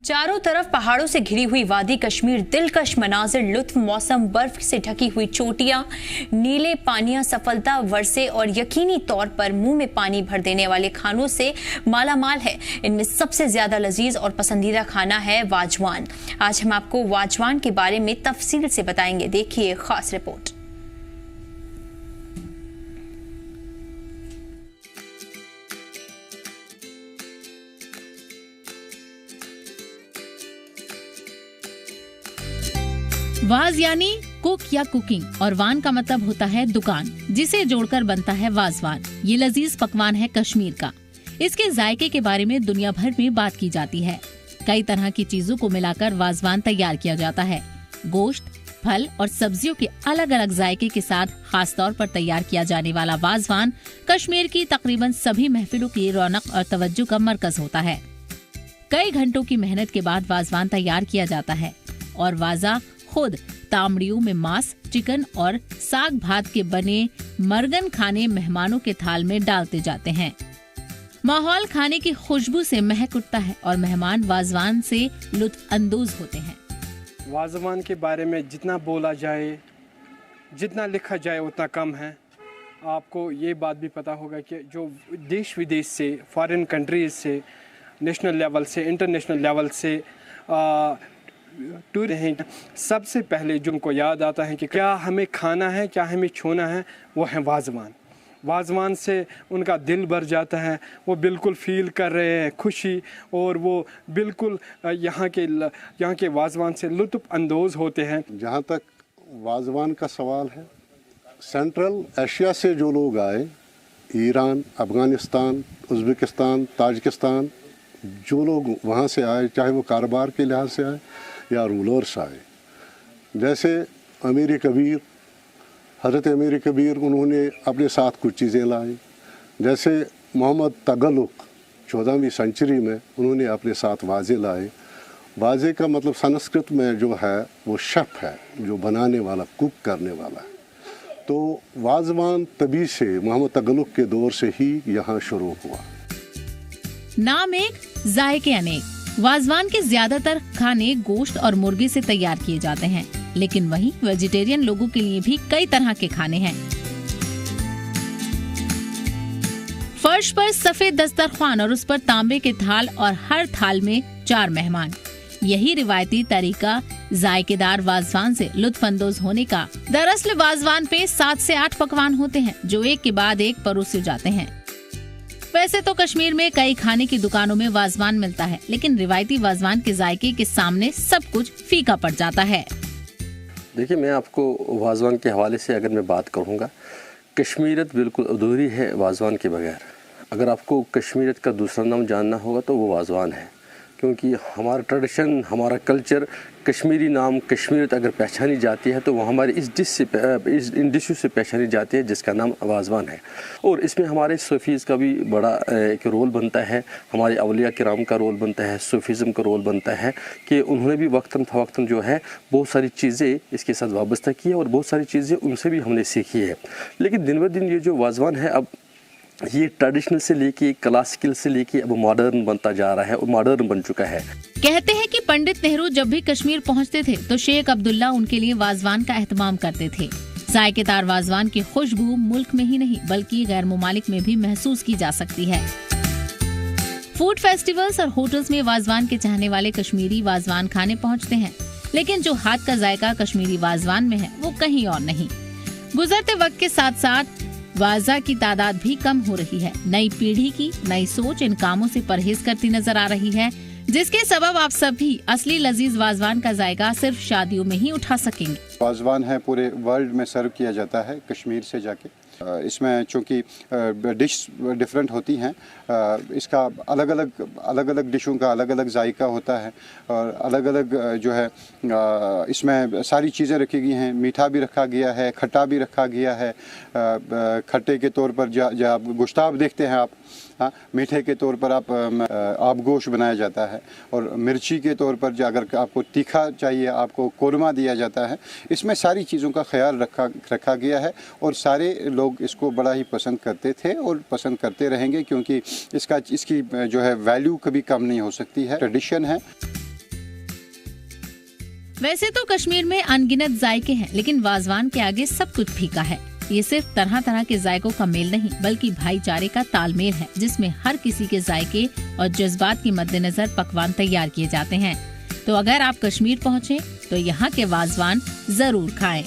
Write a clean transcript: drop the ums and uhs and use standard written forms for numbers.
चारों तरफ पहाड़ों से घिरी हुई वादी कश्मीर, दिलकश मनाजिर, लुत्फ मौसम, बर्फ से ढकी हुई चोटियां, नीले पानियां, सफलता, वर्षे और यकीनी तौर पर मुंह में पानी भर देने वाले खानों से मालामाल है। इनमें सबसे ज्यादा लजीज और पसंदीदा खाना है वाजवान। आज हम आपको वाजवान के बारे में तफसील से बताएंगे। देखिए खास रिपोर्ट। वाज यानी कुक या कुकिंग और वान का मतलब होता है दुकान, जिसे जोड़कर बनता है वाजवान। ये लजीज पकवान है कश्मीर का। इसके जायके के बारे में दुनिया भर में बात की जाती है। कई तरह की चीजों को मिलाकर वाजवान तैयार किया जाता है। गोश्त, फल और सब्जियों के अलग अलग जायके के साथ खास तौर पर तैयार किया जाने वाला वाजवान कश्मीर की तकरीबन सभी महफिलों की रौनक और तवज्जो का मरकज होता है। कई घंटों की मेहनत के बाद वाजवान तैयार किया जाता है और वाजा खुद तामड़ियों में मांस, चिकन और साग भात के बने मरगन खाने मेहमानों के थाल में डालते जाते हैं। माहौल खाने की खुशबू से महक उठता है और मेहमान वाजवान से लुत्फ अंदोज होते हैं। वाजवान के बारे में जितना बोला जाए, जितना लिखा जाए उतना कम है। आपको ये बात भी पता होगा कि जो देश विदेश से, फॉरेन कंट्रीज से, नेशनल लेवल से, इंटरनेशनल लेवल से टूर हैं, सबसे पहले जो उनको याद आता है कि क्या हमें खाना है, क्या हमें छूना है, वो है वाजवान। वाजवान से उनका दिल भर जाता है। वो बिल्कुल फील कर रहे हैं खुशी, और वो बिल्कुल यहाँ के वाजवान से लुत्फ़ अंदोज़ होते हैं। जहाँ तक वाजवान का सवाल है, सेंट्रल एशिया से जो लोग आए, ईरान, अफ़गानिस्तान, उज़्बेकिस्तान, ताजिकिस्तान, जो लोग वहाँ से आए, चाहे वो कारोबार के लिहाज से आए या रूलर्स आए, जैसे अमीर कबीर, हज़रत अमीर कबीर, उन्होंने अपने साथ कुछ चीज़ें लाई। जैसे मोहम्मद तगलुक 14वीं सेंचुरी में उन्होंने अपने साथ वाजे लाए। वाजे का मतलब संस्कृत में जो है वो शेफ है, जो बनाने वाला, कुक करने वाला है। तो वाजवान तभी से मोहम्मद तगलुक के दौर से ही यहाँ शुरू हुआ। नाम एक, जायके अनेक। वाजवान के ज्यादातर खाने गोश्त और मुर्गे से तैयार किए जाते हैं, लेकिन वहीं वेजिटेरियन लोगों के लिए भी कई तरह के खाने हैं। फर्श पर सफेद दस्तरखान और उस पर तांबे के थाल और हर थाल में 4 मेहमान। यही रिवायती तरीका जायकेदार वाजवान से लुत्फानंदोज होने का। दरअसल वाजवान पे 7 से 8 पकवान होते हैं जो एक के बाद एक परोसे जाते हैं। वैसे तो कश्मीर में कई खाने की दुकानों में वाजवान मिलता है, लेकिन रिवायती वाजवान के जायके के सामने सब कुछ फीका पड़ जाता है। देखिए, मैं आपको वाजवान के हवाले से अगर मैं बात करूँगा, कश्मीरियत बिल्कुल अधूरी है वाजवान के बगैर। अगर आपको कश्मीरियत का दूसरा नाम जानना होगा तो वो वाजवान है, क्योंकि हमारा ट्रेडिशन, हमारा कल्चर, कश्मीरी नाम, कश्मीरियत अगर पहचानी जाती है तो वो हमारे इन डिशों से पहचानी जाती है जिसका नाम वाजवान है। और इसमें हमारे सूफीज़ का भी बड़ा एक रोल बनता है, हमारे अवलिया किराम का रोल बनता है, सूफीज़म का रोल बनता है कि उन्होंने भी वक्तन फ़वक्तन जो है बहुत सारी चीज़ें इसके साथ वाबस्ता की है और बहुत सारी चीज़ें उनसे भी हमने सीखी है। लेकिन दिन ब दिन ये जो वाजवान है, अब ये ट्रेडिशनल से लेके क्लासिकल से लेके अब मॉडर्न बनता जा रहा है और मॉडर्न बन चुका है। कहते हैं कि पंडित नेहरू जब भी कश्मीर पहुंचते थे तो शेख अब्दुल्ला उनके लिए वाजवान का एहतमाम करते थे। जायकेदार वाजवान की खुशबू मुल्क में ही नहीं बल्कि गैर मुमालिक में भी महसूस की जा सकती है। फूड फेस्टिवल्स और होटल्स में वाजवान के चाहने वाले कश्मीरी वाजवान खाने पहुँचते हैं, लेकिन जो हाथ का जायका कश्मीरी वाजवान में है वो कहीं और नहीं। गुजरते वक्त के साथ साथ वाजा की तादाद भी कम हो रही है। नई पीढ़ी की नई सोच इन कामों से परहेज करती नजर आ रही है, जिसके सबब आप सभी असली लजीज वाजवान का जायका सिर्फ शादियों में ही उठा सकेंगे। वाजवान है पूरे वर्ल्ड में सर्व किया जाता है कश्मीर से जाके। इसमें चूँकि डिश डिफरेंट होती हैं, इसका अलग अलग डिशों का अलग अलग जायका होता है और अलग अलग जो है इसमें सारी चीज़ें रखी गई हैं। मीठा भी रखा गया है, खट्टा भी रखा गया है। खट्टे के तौर पर जब आप गोश्ताब देखते हैं आप, हाँ, मीठे के तौर पर आप आबगोश बनाया जाता है और मिर्ची के तौर पर अगर आपको तीखा चाहिए आपको कोरमा दिया जाता है। इसमें सारी चीज़ों का ख्याल रखा गया है और सारे लोग इसको बड़ा ही पसंद करते थे और पसंद करते रहेंगे, क्योंकि इसकी जो है वैल्यू कभी कम नहीं हो सकती है। ट्रेडिशन है। वैसे तो कश्मीर में अनगिनत जायके हैं, लेकिन वाजवान के आगे सब कुछ फीका है। ये सिर्फ तरह तरह के जायकों का मेल नहीं, बल्कि भाईचारे का तालमेल है, जिसमें हर किसी के जायके और जज्बात के मद्देनजर पकवान तैयार किए जाते हैं। तो अगर आप कश्मीर पहुँचे तो यहाँ के वाजवान जरूर खाएं।